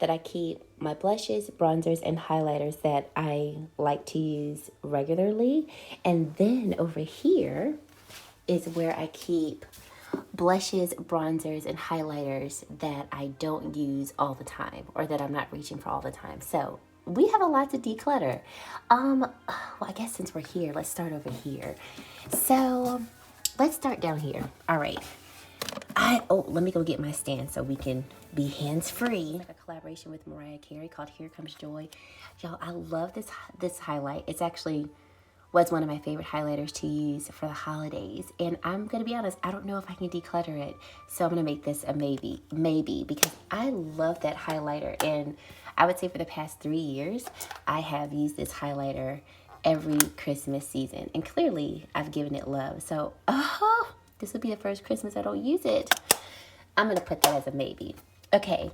that I keep my blushes, bronzers, and highlighters that I like to use regularly. And then over here is where I keep blushes, bronzers, and highlighters that I don't use all the time or that I'm not reaching for all the time. So we have a lot to declutter. Well, I guess since we're here, let's start over here. So let's start down here. All right. Let me go get my stand so we can be hands-free. Like a collaboration with Mariah Carey called Here Comes Joy. Y'all, I love this highlight. It's actually was one of my favorite highlighters to use for the holidays. And I'm gonna be honest, I don't know if I can declutter it. So I'm gonna make this a maybe, because I love that highlighter. And I would say for the past 3 years, I have used this highlighter every Christmas season. And clearly I've given it love. So, this will be the first Christmas I don't use it. I'm gonna put that as a maybe. Okay,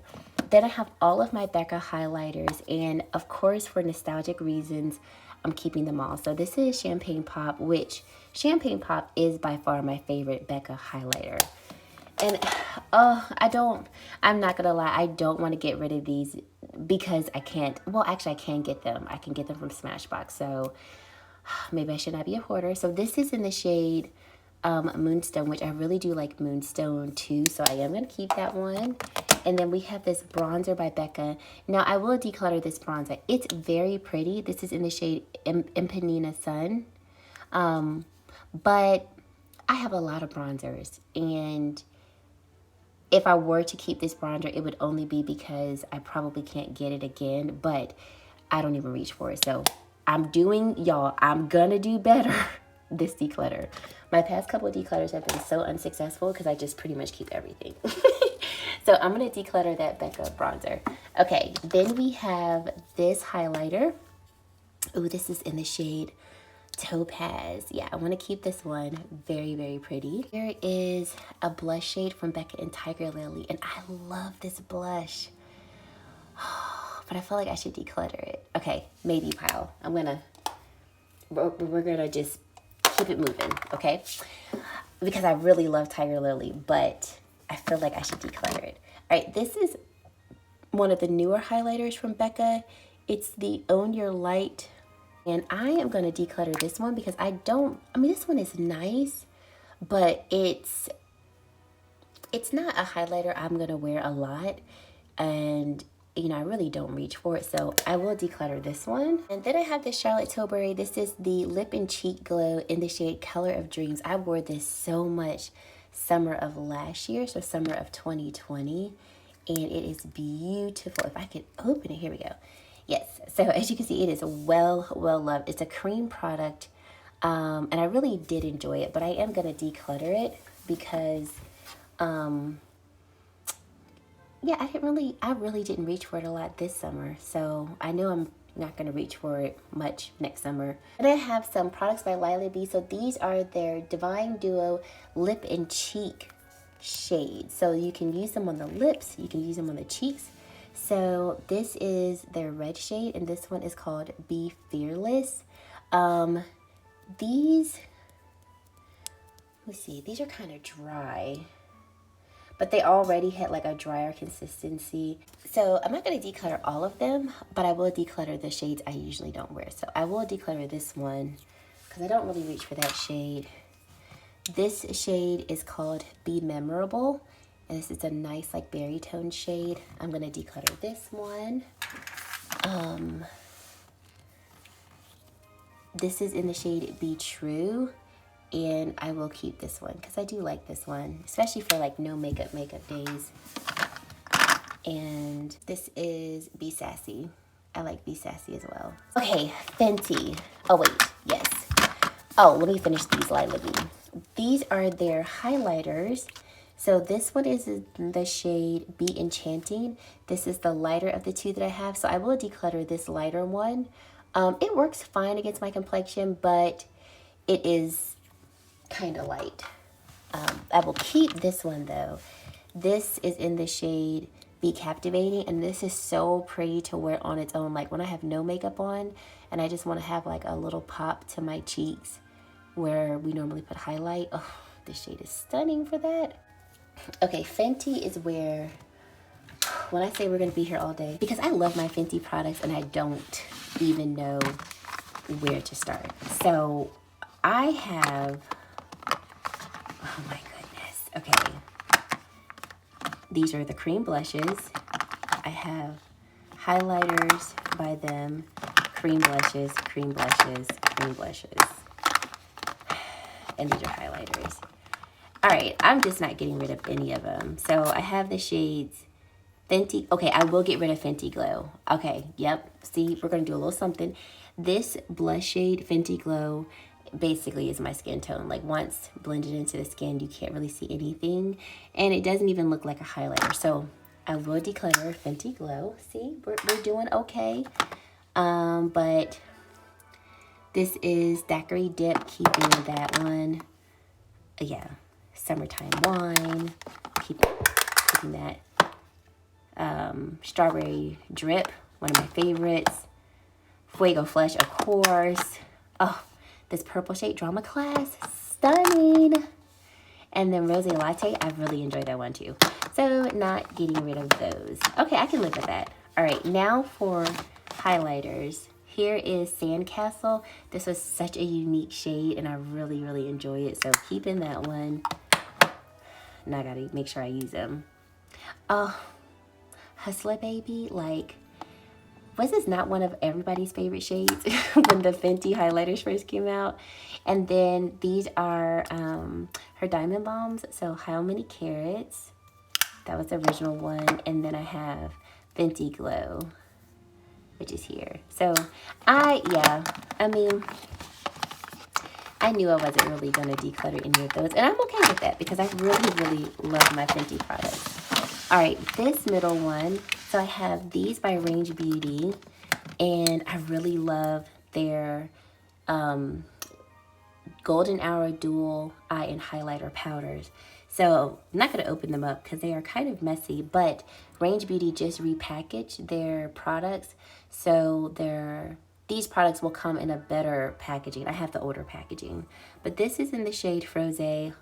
then I have all of my Becca highlighters, and of course for nostalgic reasons, I'm keeping them all. So this is Champagne Pop, which Champagne Pop is by far my favorite Becca highlighter. And I'm not gonna lie, I don't want to get rid of these because I can't, well actually I can get them. I can get them from Smashbox, so maybe I should not be a hoarder. So this is in the shade Moonstone, which I really do like Moonstone too, so I am going to keep that one. And then we have this bronzer by Becca. Now I will declutter this bronzer. It's very pretty. This is in the shade Empanina Sun, but I have a lot of bronzers, and if I were to keep this bronzer, it would only be because I probably can't get it again, but I don't even reach for it. So I'm gonna do better this declutter. My past couple of declutters have been so unsuccessful because I just pretty much keep everything. So I'm going to declutter that Becca bronzer. Okay, then we have this highlighter. Ooh, this is in the shade Topaz. Yeah, I want to keep this one. Very, very pretty. Here is a blush shade from Becca and Tiger Lily, and I love this blush. But I feel like I should declutter it. Okay, maybe pile. We're gonna just keep it moving, okay? Because I really love Tiger Lily, but I feel like I should declutter it. All right, this is one of the newer highlighters from Becca. It's the Own Your Light, and I am gonna declutter this one because this one is nice, but it's not a highlighter I'm gonna wear a lot, and I really don't reach for it, so I will declutter this one. And then I have this Charlotte Tilbury. This is the Lip and Cheek Glow in the shade Color of Dreams. I wore this so much summer of last year, so summer of 2020, and it is beautiful. If I could open it, here we go. Yes, so as you can see, it is well loved. It's a cream product, and I really did enjoy it, but I am going to declutter it because yeah, I really didn't reach for it a lot this summer, so I know I'm not going to reach for it much next summer. And I have some products by Leila B. So these are their Divine Duo Lip and Cheek shades. So you can use them on the lips, you can use them on the cheeks. So this is their red shade, and this one is called Be Fearless. These are kind of dry, but they already had like a drier consistency. So I'm not going to declutter all of them, but I will declutter the shades I usually don't wear. So I will declutter this one because I don't really reach for that shade. This shade is called Be Memorable, and this is a nice like berry tone shade. I'm going to declutter this one. This is in the shade Be True, and I will keep this one because I do like this one, especially for like no makeup days. And this is Be Sassy. I like Be Sassy as well. Okay, Fenty. Oh wait, yes. Oh, let me finish these Leila B. These are their highlighters. So this one is the shade Be Enchanting. This is the lighter of the two that I have. So I will declutter this lighter one. It works fine against my complexion, but it is kind of light. I will keep this one though. This is in the shade Be Captivating, and this is so pretty to wear on its own, like when I have no makeup on and I just want to have like a little pop to my cheeks where we normally put highlight. Oh, this shade is stunning for that. Okay, Fenty is where when I say we're gonna be here all day, because I love my Fenty products and I don't even know where to start. So I have, oh my goodness, okay. These are the cream blushes. I have highlighters by them, cream blushes, cream blushes, cream blushes. And these are highlighters. All right, I'm just not getting rid of any of them. So I have the shades Fenty. Okay, I will get rid of Fenty Glow. Okay, yep. See, we're going to do a little something. This blush shade, Fenty Glow, basically is my skin tone. Like once blended into the skin, you can't really see anything. And it doesn't even look like a highlighter. So I will declutter Fenty Glow. See, we're doing okay. But this is Daiquiri Dip, keeping that one. Yeah, Summertime Wine, keeping that. Strawberry Drip, one of my favorites. Fuego Flush, of course. Oh, this purple shade, Drama Class, stunning. And then Rosé Latte, I've really enjoyed that one too. So not getting rid of those. Okay, I can live with that. All right, now for highlighters. Here is Sandcastle. This was such a unique shade and I really, really enjoy it. So keeping that one. Now I gotta make sure I use them. Oh, Hustler Baby. Like, was this not one of everybody's favorite shades when the Fenty highlighters first came out? And then these are her Diamond Bombs. So How Many Carats? That was the original one. And then I have Fenty Glow, which is here. So I mean, I knew I wasn't really going to declutter any of those. And I'm okay with that because I really, really love my Fenty products. All right, this middle one. So I have these by Range Beauty. And I really love their Golden Hour Dual Eye and Highlighter Powders. So I'm not going to open them up because they are kind of messy. But Range Beauty just repackaged their products. So these products will come in a better packaging. I have the older packaging. But this is in the shade Frosé.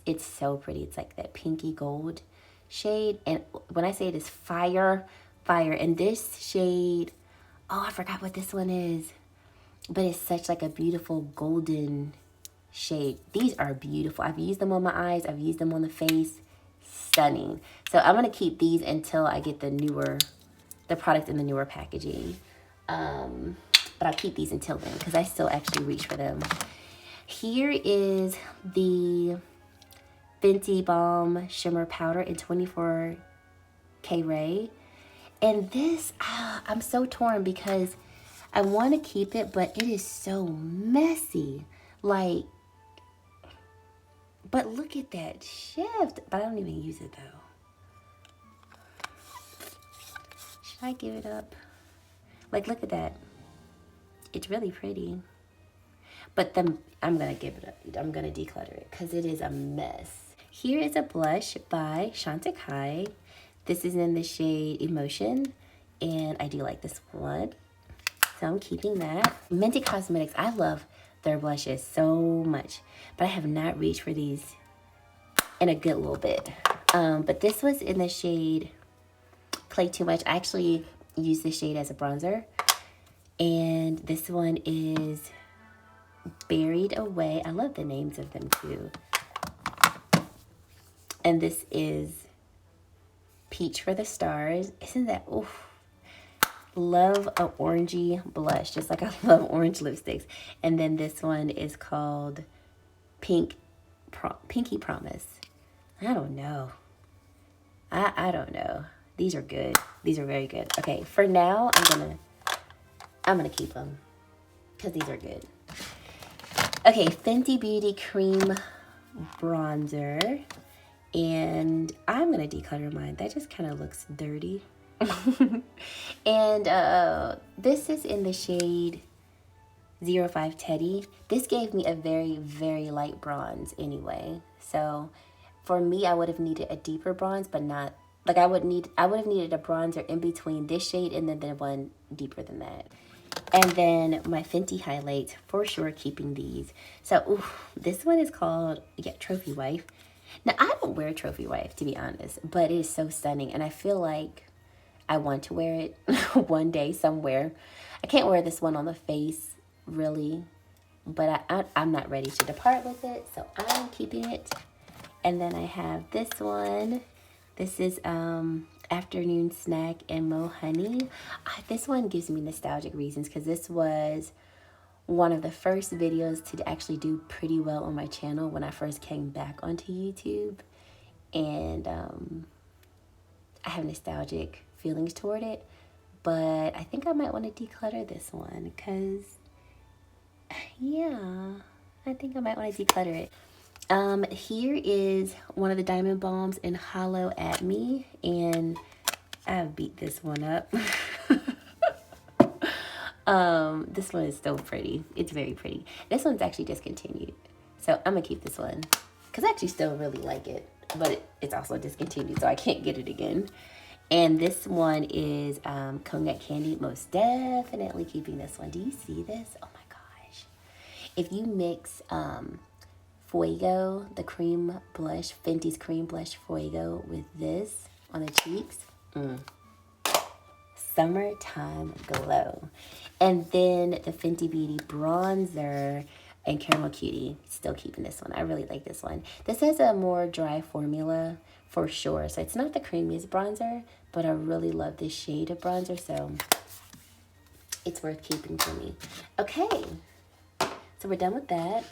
It's so pretty. It's like that pinky gold shade. And when I say it is fire, fire. And this shade, oh, I forgot what this one is. But it's such like a beautiful golden shade. These are beautiful. I've used them on my eyes. I've used them on the face. Stunning. So I'm going to keep these until I get the product in the newer packaging. But I'll keep these until then because I still actually reach for them. Here is the Fenty Balm Shimmer Powder in 24K Ray. And this, I'm so torn because I want to keep it, but it is so messy. Like, but look at that shift. But I don't even use it though. Should I give it up? Like, look at that. It's really pretty. But I'm going to give it up. I'm going to declutter it because it is a mess. Here is a blush by Shanta Kai. This is in the shade Emotion. And I do like this one. So I'm keeping that. Fenty Cosmetics, I love their blushes so much. But I have not reached for these in a good little bit. But this was in the shade Play Too Much. I actually use this shade as a bronzer. And this one is Buried Away. I love the names of them too. And this is Peach for the Stars. Isn't that, oof. Love a orangey blush, just like I love orange lipsticks. And then this one is called Pinky Promise. I don't know. I don't know. These are good. These are very good. Okay, for now, I'm gonna keep them because these are good. Okay, Fenty Beauty Cream Bronzer. And I'm gonna declutter mine. That just kind of looks dirty. And this is in the shade 05 Teddy. This gave me a very, very light bronze anyway. So for me, I would have needed a deeper bronze, but not like I would have needed a bronzer in between this shade and then the one deeper than that. And then my Fenty highlights, for sure keeping these. So this one is called Trophy Wife. Now I don't wear Trophy Wife to be honest, but it is so stunning, and I feel like I want to wear it one day somewhere. I can't wear this one on the face, really. But I'm not ready to depart with it, so I'm keeping it. And then I have this one. This is Afternoon Snack and Mo Honey. This one gives me nostalgic reasons because this was one of the first videos to actually do pretty well on my channel when I first came back onto YouTube. And I have nostalgic feelings toward it. But I think I might want to declutter this one because, yeah, I think I might want to declutter it. Here is one of the Diamond Balms in Hollow at Me, and I beat this one up. This one is so pretty. It's very pretty. This one's actually discontinued, so I'm gonna keep this one because I actually still really like it, but it's also discontinued, so I can't get it again. And this one is Cognac Candy. Most definitely keeping this one. Do you see this? Oh my gosh. If you mix Fuego, the cream blush, Fenty's cream blush Fuego with this on the cheeks. Summertime glow. And then the Fenty Beauty bronzer and Caramel Cutie. Still keeping this one. I really like this one. This has a more dry formula for sure. So it's not the creamiest bronzer, but I really love this shade of bronzer. So it's worth keeping for me. Okay. So we're done with that.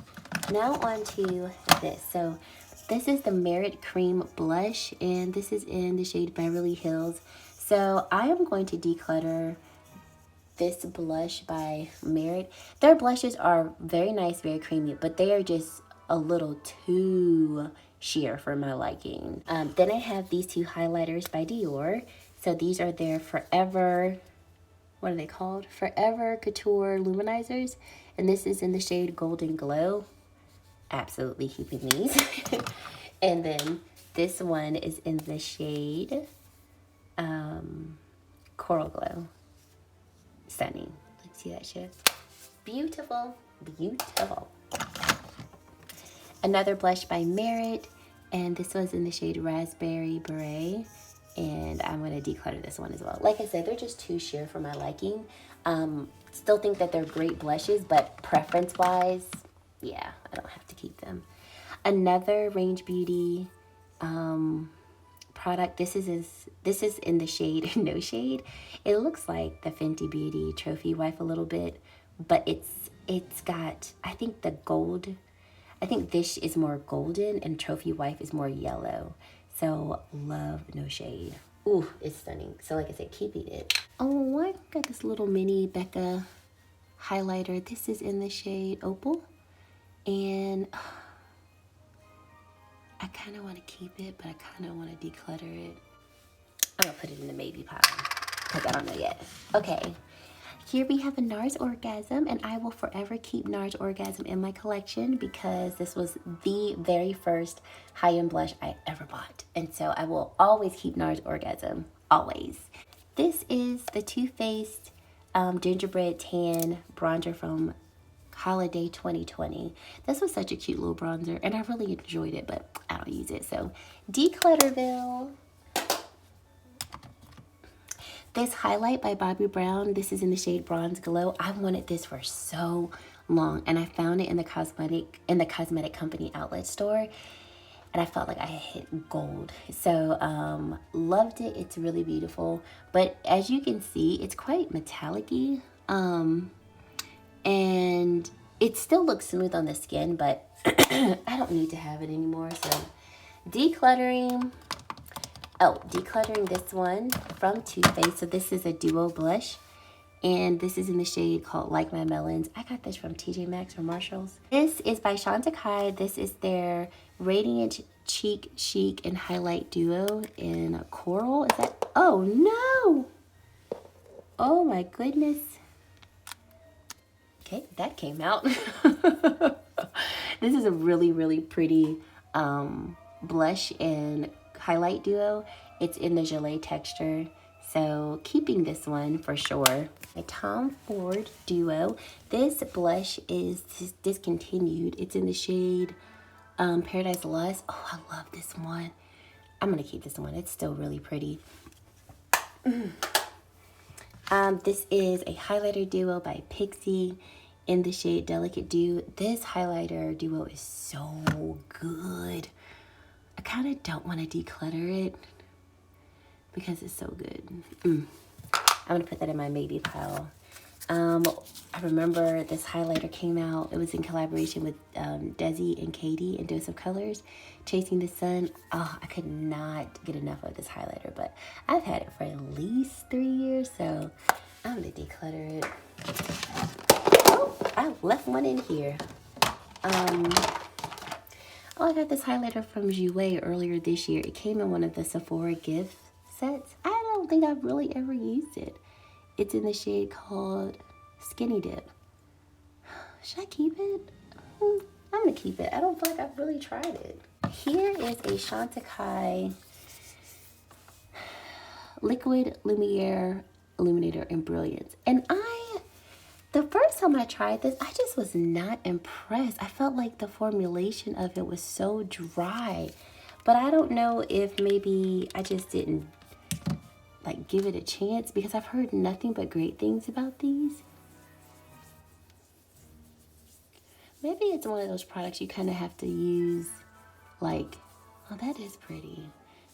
Now on to this. So this is the Merit Cream Blush, and this is in the shade Beverly Hills. So I am going to declutter this blush by Merit. Their blushes are very nice, very creamy, but they are just a little too sheer for my liking. Then I have these two highlighters by Dior. So these are their Forever, what are they called? Forever Couture Luminizers. And this is in the shade Golden Glow. Absolutely keeping these. And then this one is in the shade Coral Glow. Stunning. Let's see that shit. Beautiful. Beautiful. Another blush by Merit. And this was in the shade Raspberry Beret. And I'm going to declutter this one as well. Like I said, they're just too sheer for my liking. Still think that they're great blushes, but preference-wise, yeah, I don't have to keep them. Another Range Beauty product. This is in the shade No Shade. It looks like the Fenty Beauty Trophy Wife a little bit, but it's got, I think the gold. I think this is more golden and Trophy Wife is more yellow. So love No Shade. Ooh, it's stunning. So like I said, keeping it. Oh, I got this little mini Becca highlighter. This is in the shade Opal. And I kind of want to keep it, but I kind of want to declutter it. I'm going to put it in the maybe pile because I don't know yet. Okay. Here we have a Nars Orgasm, and I will forever keep Nars Orgasm in my collection because this was the very first high-end blush I ever bought. And so I will always keep Nars Orgasm, always. This is the Too Faced Gingerbread Tan Bronzer from Holiday 2020. This was such a cute little bronzer, and I really enjoyed it, but I don't use it. So, Declutterville. This highlight by Bobbi Brown, this is in the shade Bronze Glow. I've wanted this for so long, and I found it in the cosmetic company outlet store, and I felt like I had hit gold. So loved it. It's really beautiful, but as you can see, it's quite metallic-y, and it still looks smooth on the skin, but I don't need to have it anymore. So decluttering this one from Too Faced. So this is a duo blush, and this is in the shade called Like My Melons. I got this from TJ Maxx or Marshalls. This is by Shanta Kai. This is their Radiant Cheek Chic and Highlight Duo in Coral. Is that? Oh no! Oh my goodness. Okay, that came out. This is a really, really pretty blush and highlight duo. It's in the gelée texture, so keeping this one for sure. A Tom Ford duo. This blush is discontinued. It's in the shade Paradise Lost. Oh, I love this one. I'm gonna keep this one. It's still really pretty. This is a highlighter duo by Pixie in the shade Delicate Dew. This highlighter duo is so good. I kind of don't want to declutter it because it's so good. I'm going to put that in my maybe pile. I remember this highlighter came out. It was in collaboration with Desi and Katie and Dose of Colors, Chasing the Sun. Oh, I could not get enough of this highlighter, but I've had it for at least 3 years, so I'm going to declutter it. Oh, I left one in here. I got this highlighter from Ciate earlier this year. It came in one of the Sephora gift sets. I don't think I've really ever used it. It's in the shade called Skinny Dip. Should I keep it? I'm gonna keep it. I don't feel like I've really tried it. Here is a Shanta Kai Liquid Lumiere Illuminator in Brilliance. And the first time I tried this, I just was not impressed. I felt like the formulation of it was so dry. But I don't know if maybe I just didn't like give it a chance, because I've heard nothing but great things about these. Maybe it's one of those products you kind of have to use like, oh, that is pretty.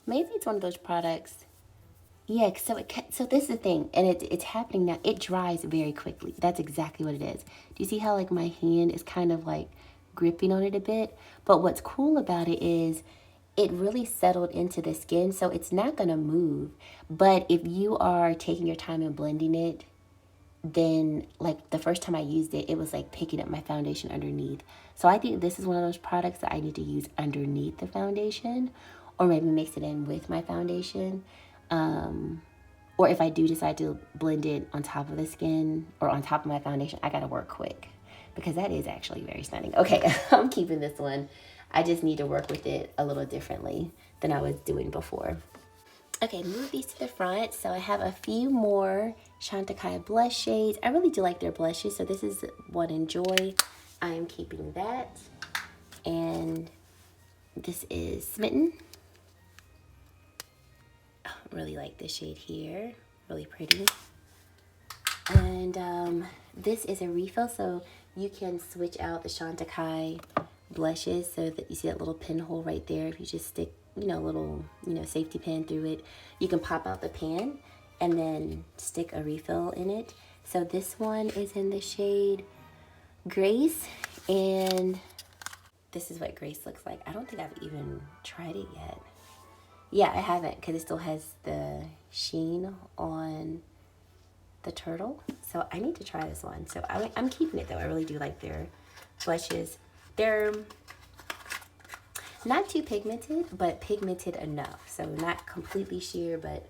Maybe it's one of those products. Yeah, so this is the thing, and it's happening now. It dries very quickly. That's exactly what it is. Do you see how like my hand is kind of like gripping on it a bit? But what's cool about it is it really settled into the skin, so it's not gonna move. But if you are taking your time and blending it, then like the first time I used it, it was like picking up my foundation underneath. So I think this is one of those products that I need to use underneath the foundation, or maybe mix it in with my foundation. Or if I do decide to blend it on top of the skin or on top of my foundation, I gotta work quick, because that is actually very stunning. Okay, I'm keeping this one. I just need to work with it a little differently than I was doing before. Okay, move these to the front. So I have a few more Shanta Kai blush shades. I really do like their blushes. So this is one Enjoy. I am keeping that. And this is Smitten. Oh, I really like this shade here. Really pretty. And this is a refill. So you can switch out the Shanta Kai blushes, so that you see that little pinhole right there. If you just stick, a little, safety pin through it, you can pop out the pan and then stick a refill in it. So this one is in the shade Grace, and this is what Grace looks like. I don't think I've even tried it yet. Yeah, I haven't, because it still has the sheen on the turtle. So I need to try this one. So I'm keeping it though. I really do like their blushes. They're not too pigmented, but pigmented enough. So not completely sheer, but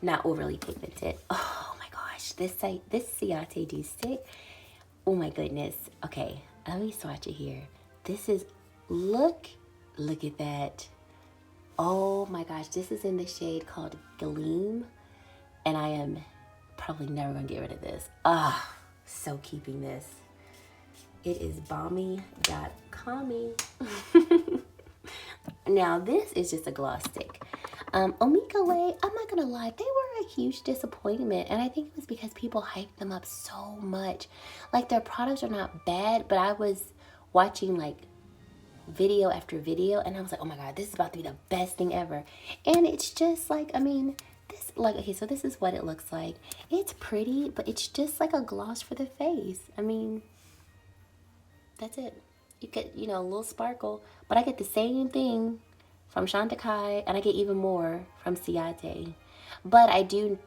not overly pigmented. Oh my gosh, this Ciate Dew Stick. Oh my goodness. Okay, let me swatch it here. This is, look at that. Oh my gosh, this is in the shade called Gleam, and I am probably never gonna get rid of this. So keeping this. It is balmy.com. Now this is just a gloss stick. Omika-Lay, I'm not gonna lie, they were a huge disappointment, and I think it was because people hyped them up so much. Like, their products are not bad, but I was watching like video after video, and I was like, oh my god, this is about to be the best thing ever. And it's just like, this, like, okay, so this is what it looks like. It's pretty, but it's just like a gloss for the face. That's it. You get, a little sparkle, but I get the same thing from Shanta Kai, and I get even more from Ciate. But I do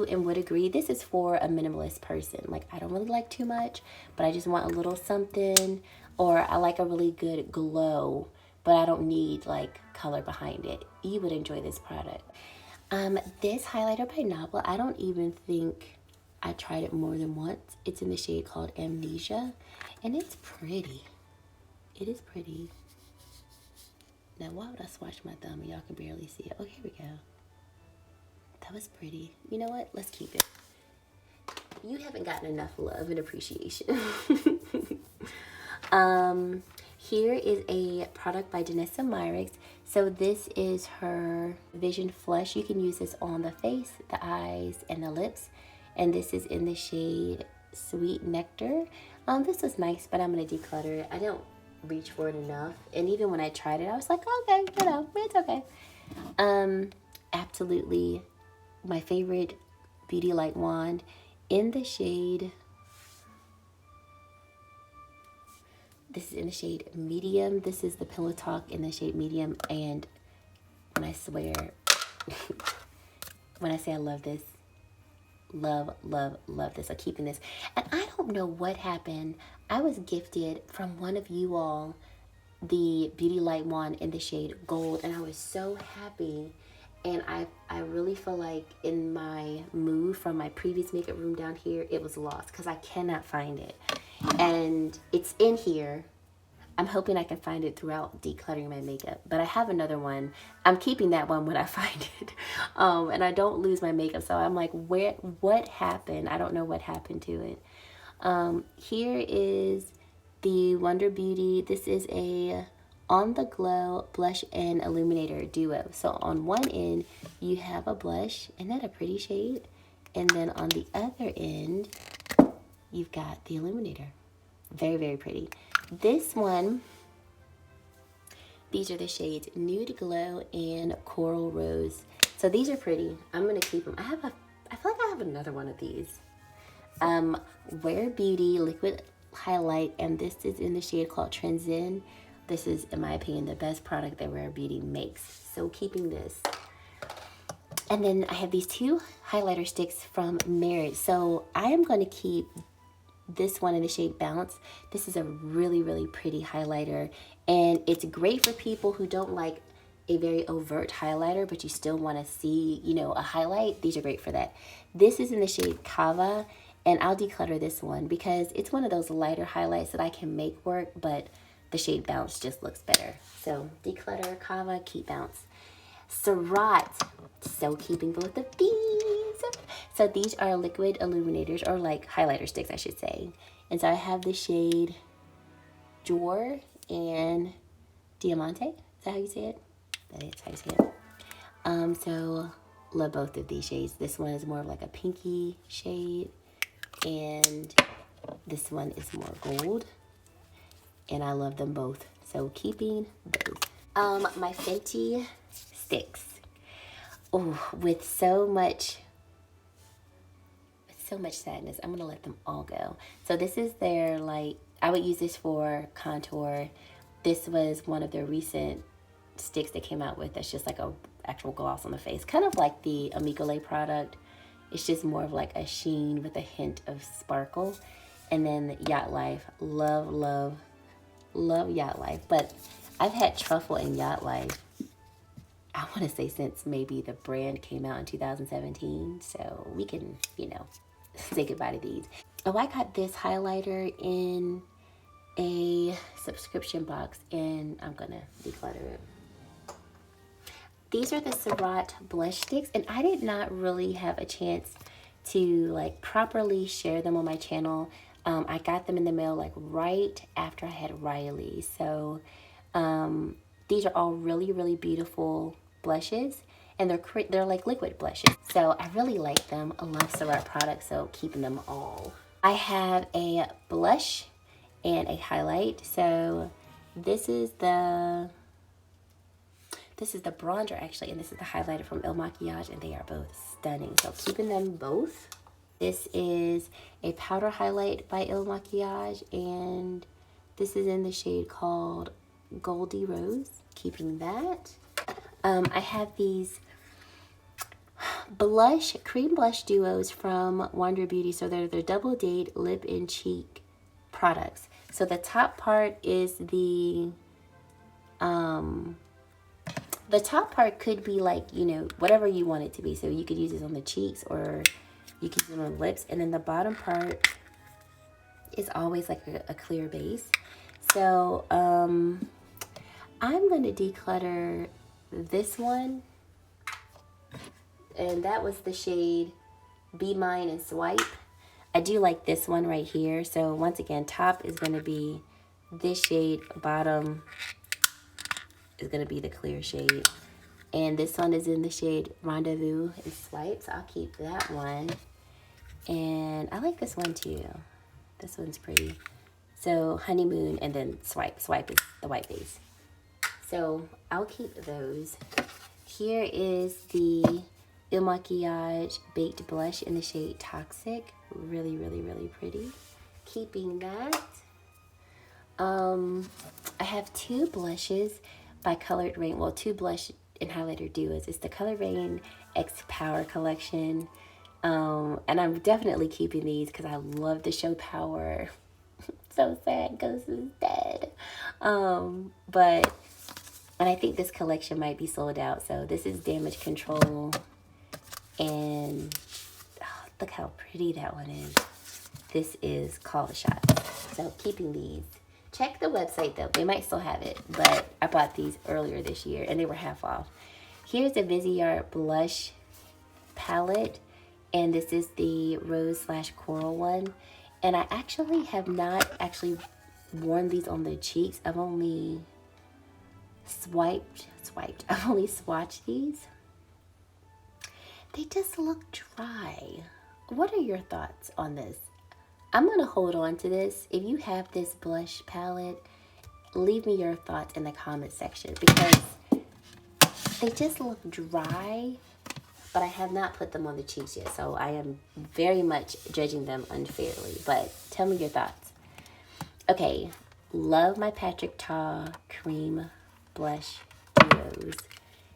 and would agree, this is for a minimalist person. Like, I don't really like too much, but I just want a little something, or I like a really good glow, but I don't need like color behind it. You would enjoy this product. This highlighter by Nabla, I don't even think I tried it more than once. It's in the shade called Amnesia, and it's pretty. It is pretty. Now, why would I swatch my thumb and y'all can barely see it? Oh, here we go. That was pretty. You know what? Let's keep it. You haven't gotten enough love and appreciation. Here is a product by Danessa Myricks. So this is her Vision Flush. You can use this on the face, the eyes, and the lips. And this is in the shade Sweet Nectar. This was nice, but I'm going to declutter it. I don't reach for it enough. And even when I tried it, I was like, okay, you know, it's okay. Absolutely my favorite Beauty Light Wand in the shade, this is in the shade Medium. This is the Pillow Talk in the shade Medium. And when I swear, when I say I love this, love this. I'm keeping this. And I don't know what happened. I was gifted from one of you all the Beauty Light Wand in the shade Gold, and I was so happy. And I really feel like in my move from my previous makeup room down here, it was lost because I cannot find it. And it's in here. I'm hoping I can find it throughout decluttering my makeup. But I have another one. I'm keeping that one when I find it. And I don't lose my makeup. So I'm like, what happened? I don't know what happened to it. Here is the Wonder Beauty. This is a On the Glow Blush and Illuminator Duo. So on one end, you have a blush. Isn't that a pretty shade? And then on the other end, you've got the illuminator. Very, very pretty. This one, these are the shades Nude Glow and Coral Rose. So these are pretty. I'm going to keep them. I feel like I have another one of these. Wear Beauty Liquid Highlight, and this is in the shade called Transcend. This is, in my opinion, the best product that Rare Beauty makes. So keeping this. And then I have these two highlighter sticks from Merit. So I am going to keep this one in the shade Bounce. This is a really, really pretty highlighter. And it's great for people who don't like a very overt highlighter, but you still want to see, you know, a highlight. These are great for that. This is in the shade Kava. And I'll declutter this one because it's one of those lighter highlights that I can make work, but the shade Bounce just looks better. So declutter, Kava, keep Bounce. Ciate, so keeping both of these. So these are liquid illuminators, or like highlighter sticks, I should say. And so I have the shade Jor and Diamante. Is that how you say it? That is how you say it. So love both of these shades. This one is more of like a pinky shade, and this one is more gold. And I love them both. So keeping both. My Fenty sticks. Oh, with so much sadness, I'm gonna let them all go. So this is their, like, I would use this for contour. This was one of their recent sticks they came out with that's just like a actual gloss on the face, kind of like the Amicole product. It's just more of like a sheen with a hint of sparkle. And then Yacht Life, love Yacht Life. But I've had truffle and Yacht Life, I want to say, since maybe the brand came out in 2017. So we can, you know, say goodbye to these. Oh, I got this highlighter in a subscription box, and I'm gonna declutter it. These are the Ciate blush sticks, and I did not really have a chance to like properly share them on my channel. I got them in the mail like right after I had Riley. So these are all really, really beautiful blushes, and they're like liquid blushes. So I really like them. I love Ciate products, so keeping them all. I have a blush and a highlight. So this is the bronzer actually, and this is the highlighter from Il Makiage, and they are both stunning. So keeping them both. This is a powder highlight by Il Makiage, and this is in the shade called Goldie Rose. Keeping that. I have these cream blush duos from Wonder Beauty. So they're the Double Date Lip and Cheek products. So the top part is the top part could be like, you know, whatever you want it to be. So you could use this on the cheeks, or you can use it on the lips. And then the bottom part is always like a clear base. So I'm going to declutter this one. And that was the shade Be Mine and Swipe. I do like this one right here. So once again, top is going to be this shade, bottom is going to be the clear shade. And this one is in the shade Rendezvous and Swipe, so I'll keep that one. And I like this one too. This one's pretty. So Honeymoon and then Swipe. Swipe is the white base. So I'll keep those. Here is the Il Makiage Baked Blush in the shade Toxic. Really, really, really pretty. Keeping that. I have two blushes by Colored Rain. Well, two blush and highlighter duos. It's the Colored Rain X Power collection. And I'm definitely keeping these because I love the show Power. So sad, Ghost is dead. And I think this collection might be sold out. So this is Damage Control. And oh, look how pretty that one is. This is Call the Shots. So keeping these. Check the website though. They might still have it. But I bought these earlier this year and they were half off. Here's the Viseart Blush Palette. And this is the Rose / Coral one. And I actually have not actually worn these on the cheeks. I've only I've only swatched these. They just look dry. What are your thoughts on this? I'm going to hold on to this. If you have this blush palette, leave me your thoughts in the comment section because they just look dry, but I have not put them on the cheeks yet. So I am very much judging them unfairly, but tell me your thoughts. Okay, love my Patrick Ta cream blush duos.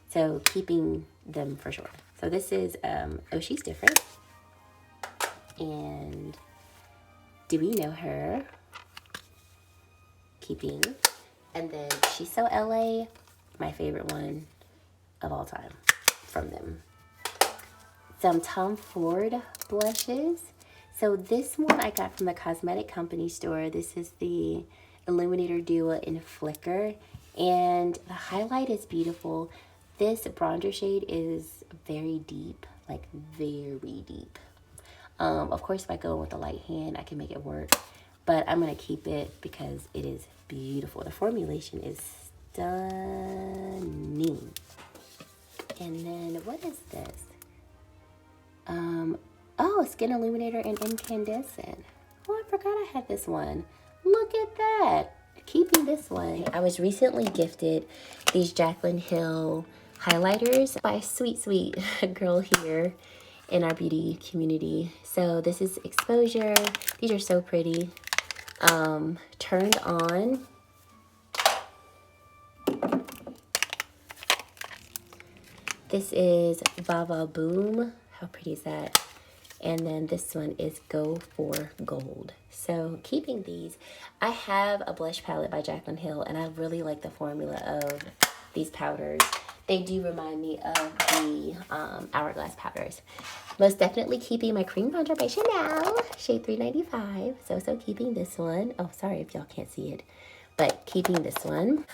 So keeping them for sure. So this is, oh, she's different. And Do We Know Her? Keeping. And then She's So LA, my favorite one of all time from them. Some Tom Ford blushes. So this one I got from the cosmetic company store. This is the Illuminator Duo in Flicker. And the highlight is beautiful. This bronzer shade is very deep, like very deep. Of course, if I go with the light hand, I can make it work. But I'm going to keep it because it is beautiful. The formulation is stunning. And then what is this? Oh, Skin Illuminator and Incandescent. Oh, I forgot I had this one. Look at that. Keeping this one. I was recently gifted these Jaclyn Hill highlighters by a sweet girl here in our beauty community. So this is Exposure. These are so pretty. Turned On. This is Bava Boom. How pretty is that? And then this one is Go for Gold. So keeping these, I have a blush palette by Jaclyn Hill, and I really like the formula of these powders. They do remind me of the Hourglass powders. Most definitely keeping my cream bronzer by Chanel, shade 395. So keeping this one. Oh, sorry if y'all can't see it, but keeping this one.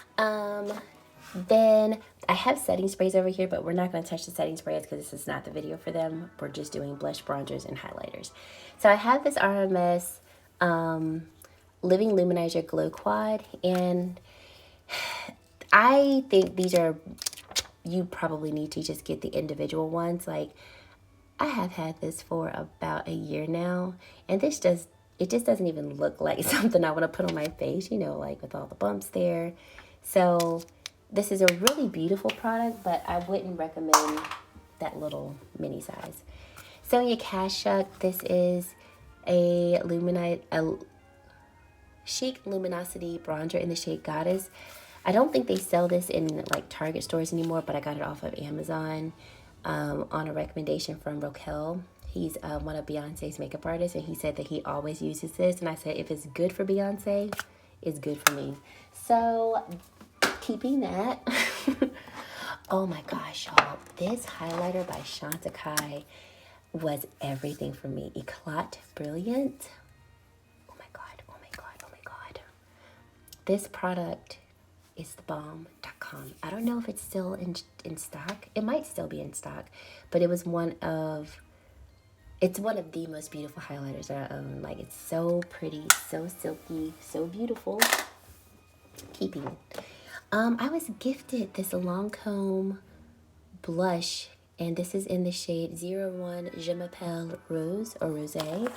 Then I have setting sprays over here, but we're not going to touch the setting sprays because this is not the video for them. We're just doing blush, bronzers, and highlighters. So I have this RMS Living Luminizer Glow Quad, and I think these are, you probably need to just get the individual ones. Like, I have had this for about a year now, and it just doesn't even look like something I want to put on my face, you know, like with all the bumps there. So this is a really beautiful product, but I wouldn't recommend that little mini size. So in your Cashapp, this is a Chic Luminosity bronzer in the shade Goddess. I don't think they sell this in like Target stores anymore, but I got it off of Amazon on a recommendation from Rokel. He's one of Beyonce's makeup artists, and he said that he always uses this. And I said, if it's good for Beyonce, it's good for me. So keeping that. Oh my gosh, y'all. This highlighter by Shanta Kai was everything for me. Eclat Brilliant. Oh my God, oh my God, oh my God. This product is the bomb.com. I don't know if it's still in stock. It might still be in stock, but it was it's one of the most beautiful highlighters that I own. Like, it's so pretty, so silky, so beautiful. Keeping. I was gifted this Lancome blush, and this is in the shade 01 Je m'appelle Rose or Rosé.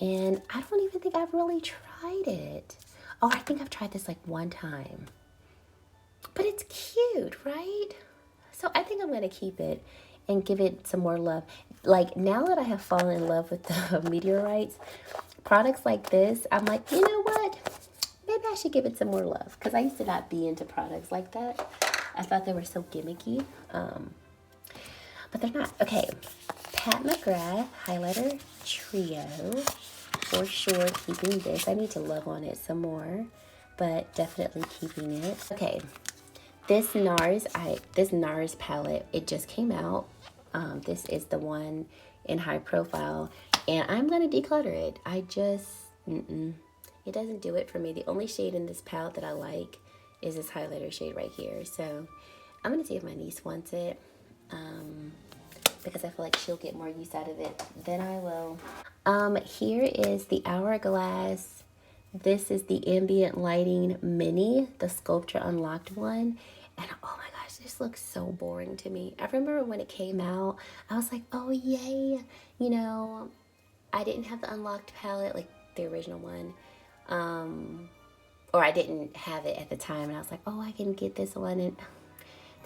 And I don't even think I've really tried it. Oh, I think I've tried this like one time. But it's cute, right? So I think I'm going to keep it and give it some more love. Like, now that I have fallen in love with the meteorites, products like this, I'm like, you know what? Maybe I should give it some more love. Because I used to not be into products like that. I thought they were so gimmicky. But they're not. Okay. Pat McGrath Highlighter Trio. For sure, keeping this. I need to love on it some more. But definitely keeping it. Okay. This Nars palette, it just came out. This is the one in high profile, and I'm gonna declutter it. I just, it doesn't do it for me. The only shade in this palette that I like is this highlighter shade right here. So I'm gonna see if my niece wants it, because I feel like she'll get more use out of it than I will. Here is the Hourglass. This is the Ambient Lighting Mini, the Sculpture Unlocked one. And oh my gosh, this looks so boring to me. I remember when it came out, I was like, oh yay. You know, I didn't have the unlocked palette, like the original one. Or I didn't have it at the time. And I was like, oh, I can get this one. And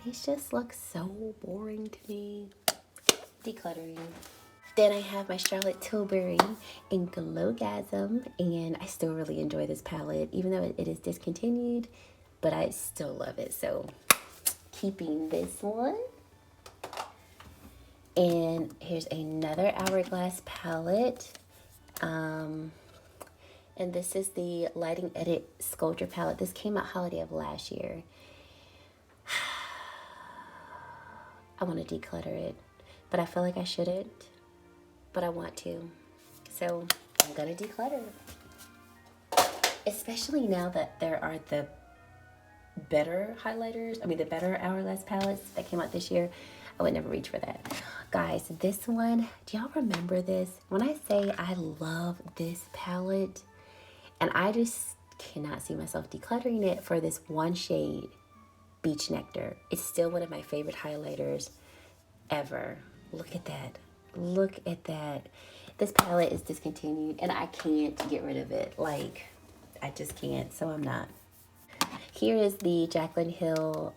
these just look so boring to me. Decluttering. Then I have my Charlotte Tilbury in Glowgasm, and I still really enjoy this palette, even though it is discontinued, but I still love it. So keeping this one. And here's another Hourglass palette. And this is the Lighting Edit Sculpture palette. This came out holiday of last year. I want to declutter it, but I feel like I shouldn't. But I want to. So I'm gonna declutter. Especially now that there are the better highlighters, the better Hourglass palettes that came out this year. I would never reach for that. Guys, this one, do y'all remember this? When I say I love this palette, and I just cannot see myself decluttering it for this one shade, Beach Nectar. It's still one of my favorite highlighters ever. Look at that. Look at that. This palette is discontinued and I can't get rid of it. Like, I just can't, so I'm not. Here is the Jaclyn Hill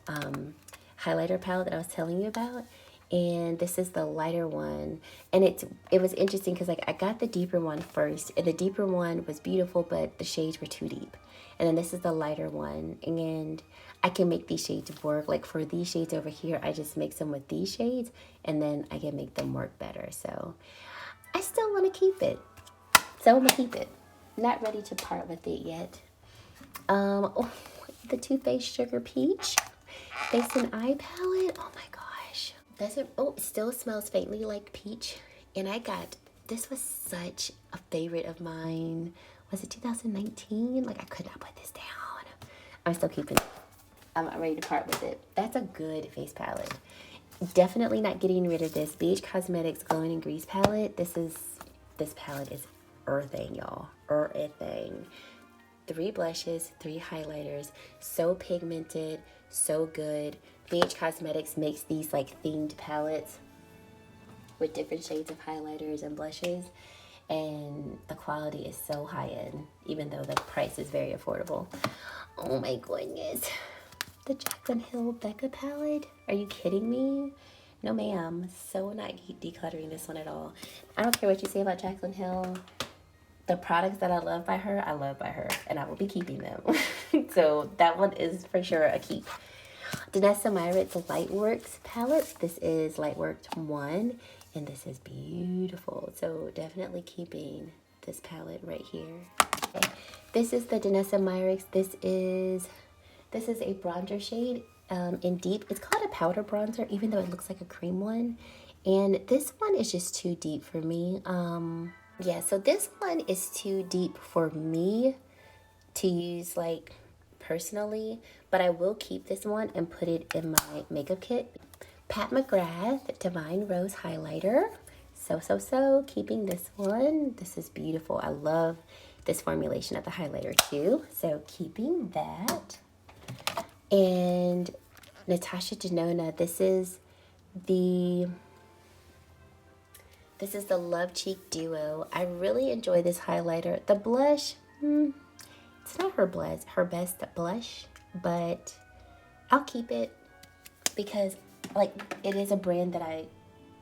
highlighter palette that I was telling you about. And this is the lighter one. And it was interesting because like I got the deeper one first. And the deeper one was beautiful, but the shades were too deep. And then this is the lighter one. And I can make these shades work. Like for these shades over here, I just mix them with these shades. And then I can make them work better. So I still want to keep it. So I'm going to keep it. Not ready to part with it yet. Oh, the Too Faced Sugar Peach Face and Eye Palette. Oh my gosh. It still smells faintly like peach. And this was such a favorite of mine. Was it 2019? Like, I could not put this down. I'm still keeping it. I'm not ready to part with it. That's a good face palette. Definitely not getting rid of this BH Cosmetics Glowing and Grease palette. This palette is earthing, y'all. Earthing. 3 blushes, 3 highlighters. So pigmented, so good. BH Cosmetics makes these like themed palettes with different shades of highlighters and blushes. And the quality is so high end, even though the price is very affordable. Oh my goodness. The Jaclyn Hill Becca palette. Are you kidding me? No ma'am. So not decluttering this one at all. I don't care what you say about Jaclyn Hill. The products that I love by her, and I will be keeping them. So that one is for sure a keep. Danessa Myricks Lightworks palette. This is Lightworks 1, and this is beautiful. So definitely keeping this palette right here. Okay. This is the Danessa Myricks. This is a bronzer shade in deep. It's called a powder bronzer, even though it looks like a cream one. And this one is just too deep for me. Yeah, so this one is too deep for me to use like personally, but I will keep this one and put it in my makeup kit. Pat McGrath Divine Rose Highlighter. So keeping this one. This is beautiful. I love this formulation of the highlighter too. So keeping that. And Natasha Denona, this is the Love Cheek Duo. I really enjoy this highlighter. The blush, it's not her best blush, but I'll keep it because like it is a brand that I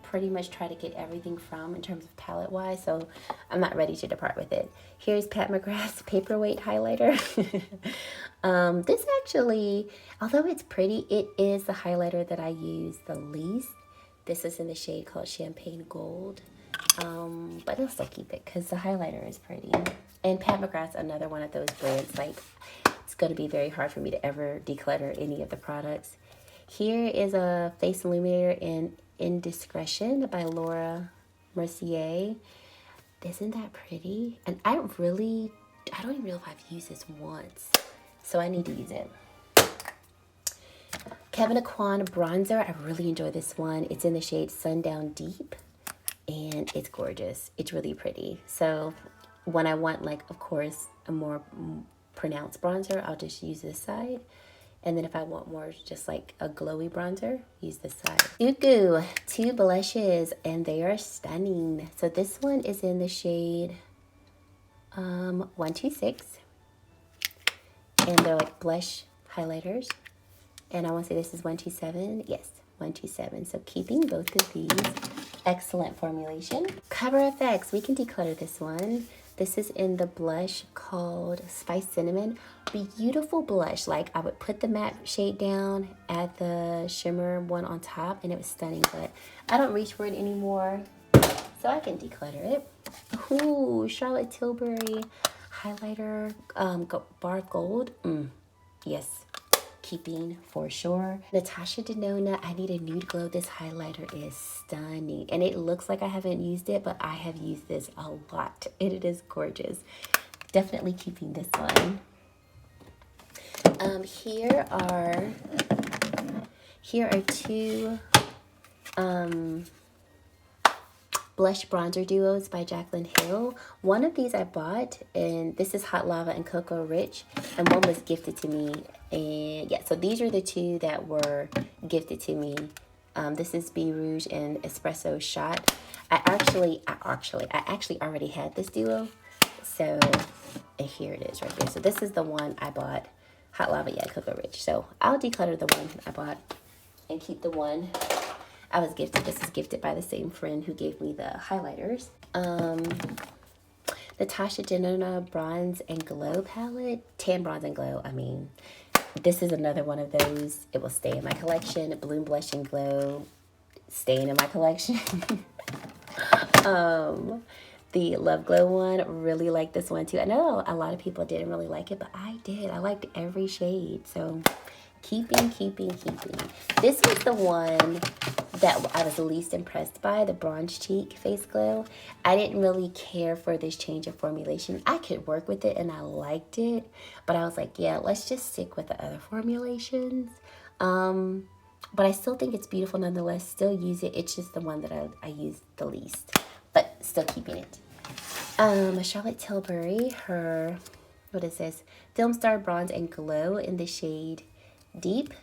pretty much try to get everything from in terms of palette wise, so I'm not ready to depart with it. Here's Pat McGrath's Paperweight highlighter. This actually, although it's pretty, it is the highlighter that I use the least. This is in the shade called Champagne Gold, but I'll still keep it because the highlighter is pretty. And Pat McGrath's another one of those brands, like it's going to be very hard for me to ever declutter any of the products. Here is a face illuminator in Indiscretion by Laura Mercier. Isn't that pretty? And I don't even know if I've used this once, so I need to use it. Kevyn Aquan bronzer. I really enjoy this one. It's in the shade Sundown Deep, and it's gorgeous. It's really pretty. So when I want, like, of course, a more pronounced bronzer, I'll just use this side. And then if I want more just like a glowy bronzer, use this side. Uku, 2 blushes, and they are stunning. So this one is in the shade 126. And they're like blush highlighters. And I want to say this is 127. Yes, 127. So keeping both of these. Excellent formulation. Cover FX, we can declutter this one. This is in the blush called Spice Cinnamon. Beautiful blush. Like, I would put the matte shade down, add the shimmer one on top, and it was stunning. But I don't reach for it anymore, so I can declutter it. Ooh, Charlotte Tilbury highlighter, bar of gold. Yes, keeping for sure. Natasha Denona, I Need a Nude Glow. This highlighter is stunning, and it looks like I haven't used it, but I have used this a lot, and it is gorgeous. Definitely keeping this one. Here are 2 blush bronzer duos by Jaclyn Hill. One of these I bought, and this is Hot Lava and Cocoa Rich, and one was gifted to me. And yeah, so these are the 2 that were gifted to me. This is Be Rouge and Espresso Shot. I actually already had this duo, so here it is right here. So this is the one I bought, Hot Lava, yeah, Cocoa Rich. So I'll declutter the one I bought and keep the one I was gifted. This is gifted by the same friend who gave me the highlighters. Natasha Denona Bronze and Glow palette. Tan Bronze and Glow, I mean. This is another one of those. It will stay in my collection. Bloom Blush and Glow, staying in my collection. The Love Glow one, really like this one too. I know a lot of people didn't really like it, but I did. I liked every shade. So keeping. This was the one that I was the least impressed by, the Bronze Cheek Face Glow. I didn't really care for this change of formulation. I could work with it and I liked it, but I was like, yeah, let's just stick with the other formulations. But I still think it's beautiful nonetheless. Still use it. It's just the one that I use the least, but still keeping it. Charlotte Tilbury, her, what is this? Film Star Bronze and Glow in the shade Deep.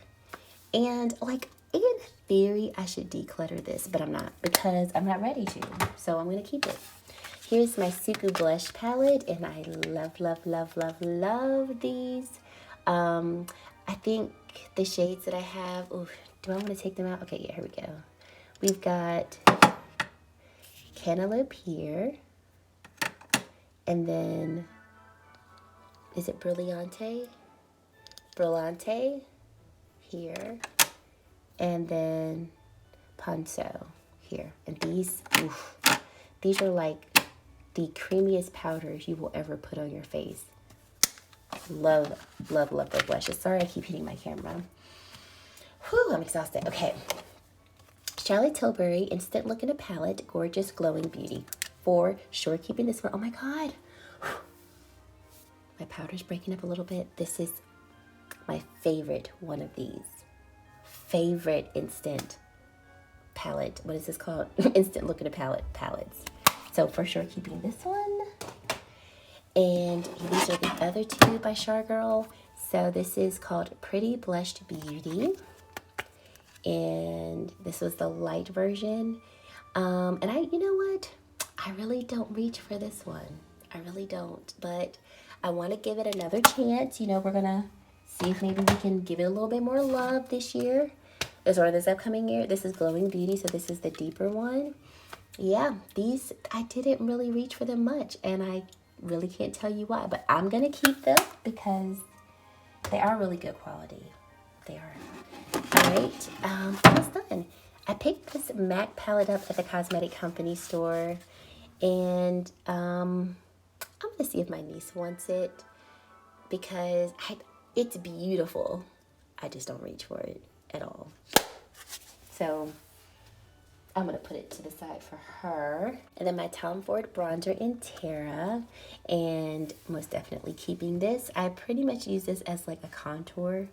And like, in theory, I should declutter this, but I'm not, because I'm not ready to. So I'm going to keep it. Here's my Suku Blush palette, and I love these. I think the shades that I have, ooh, do I want to take them out? Okay, yeah, here we go. We've got Cantaloupe here. And then, is it Brillante? Brillante here. And then Ponceau here. And these, oof, these are like the creamiest powders you will ever put on your face. Love the blushes. Sorry, I keep hitting my camera. Whew, I'm exhausted. Okay. Charlotte Tilbury Instant Look in a Palette. Gorgeous Glowing Beauty. For sure keeping this one. Oh my God. My powder's breaking up a little bit. This is my favorite one of these. Favorite instant palette. What is this called? Instant Look in a Palette palettes. So for sure keeping this one. And these are the other 2 by Chargirl. So this is called Pretty Blushed Beauty. And this was the light version. And you know what? I really don't reach for this one. I really don't. But I want to give it another chance. You know, we're going to see if maybe we can give it a little bit more love this year. This upcoming year. This is Glowing Beauty, so this is the deeper one. Yeah, these, I didn't really reach for them much, and I really can't tell you why, but I'm going to keep them because they are really good quality. They are. All right, almost done. I picked this MAC palette up at the cosmetic company store, and I'm going to see if my niece wants it because it's beautiful. I just don't reach for it at all. So I'm going to put it to the side for her. And then my Tom Ford bronzer in Terra. And most definitely keeping this. I pretty much use this as like a contour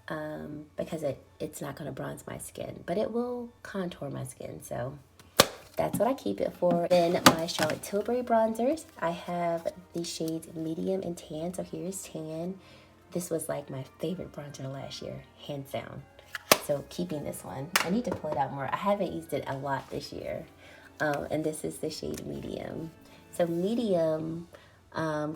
because it's not going to bronze my skin. But it will contour my skin. So that's what I keep it for. Then my Charlotte Tilbury bronzers. I have the shades medium and tan. So here's tan. This was like my favorite bronzer last year. Hands down. So keeping this one. I need to pull it out more. I haven't used it a lot this year. And this is the shade medium. So medium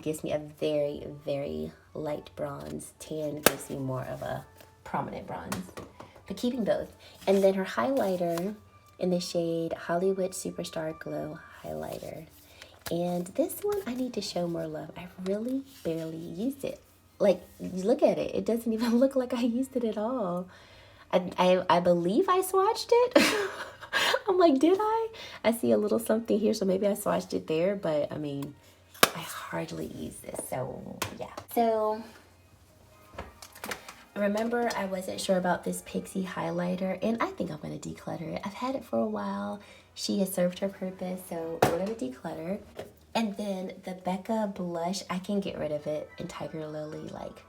gives me a very, very light bronze. Tan gives me more of a prominent bronze. But keeping both. And then her highlighter in the shade Hollywood Superstar Glow Highlighter. And this one I need to show more love. I really barely used it. Like, look at it. It doesn't even look like I used it at all. I believe I swatched it. I'm like, did I? I see a little something here, so maybe I swatched it there, but I mean, I hardly use this, so yeah. So, remember I wasn't sure about this Pixie highlighter, and I think I'm going to declutter it. I've had it for a while. She has served her purpose, so we're going to declutter. And then the Becca blush, I can get rid of it in Tiger Lily, like,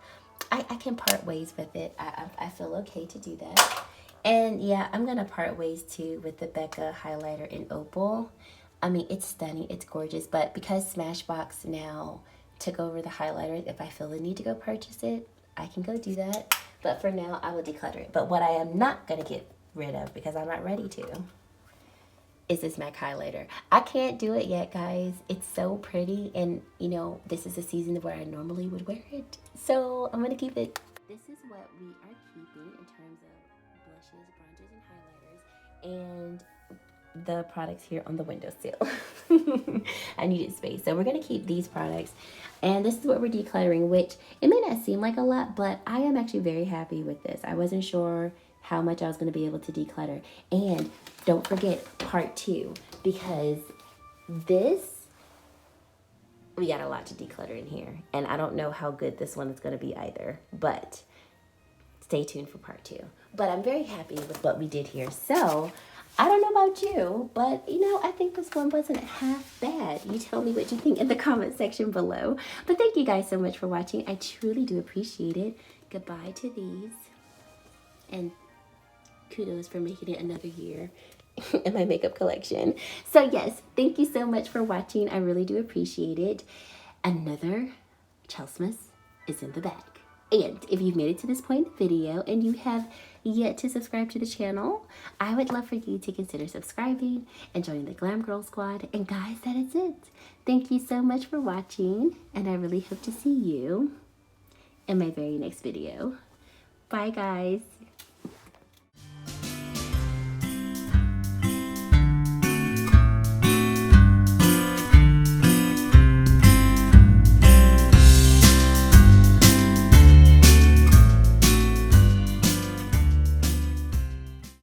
I can part ways with it. I feel okay to do that. And yeah, I'm going to part ways too with the Becca highlighter in Opal. I mean, it's stunning. It's gorgeous. But because Smashbox now took over the highlighter, if I feel the need to go purchase it, I can go do that. But for now, I will declutter it. But what I am not going to get rid of, because I'm not ready to, is this MAC highlighter. I can't do it yet, guys. It's so pretty, and you know, this is a season where I normally would wear it. So I'm gonna keep it. This is what we are keeping in terms of blushes, bronzers, and highlighters, and the products here on the windowsill. I needed space. So we're gonna keep these products, and this is what we're decluttering, which it may not seem like a lot, but I am actually very happy with this. I wasn't sure how much I was going to be able to declutter. And don't forget part 2, because we got a lot to declutter in here. And I don't know how good this one is going to be either, but stay tuned for part 2. But I'm very happy with what we did here. So I don't know about you, but you know, I think this one wasn't half bad. You tell me what you think in the comment section below. But thank you guys so much for watching. I truly do appreciate it. Goodbye to these. And kudos for making it another year in my makeup collection. So yes, thank you so much for watching. I really do appreciate it. Another Chelsmas is in the bag. And if you've made it to this point in the video and you have yet to subscribe to the channel, I would love for you to consider subscribing and joining the Glam Girl Squad. And guys, that is it. Thank you so much for watching, and I really hope to see you in my very next video. Bye, guys.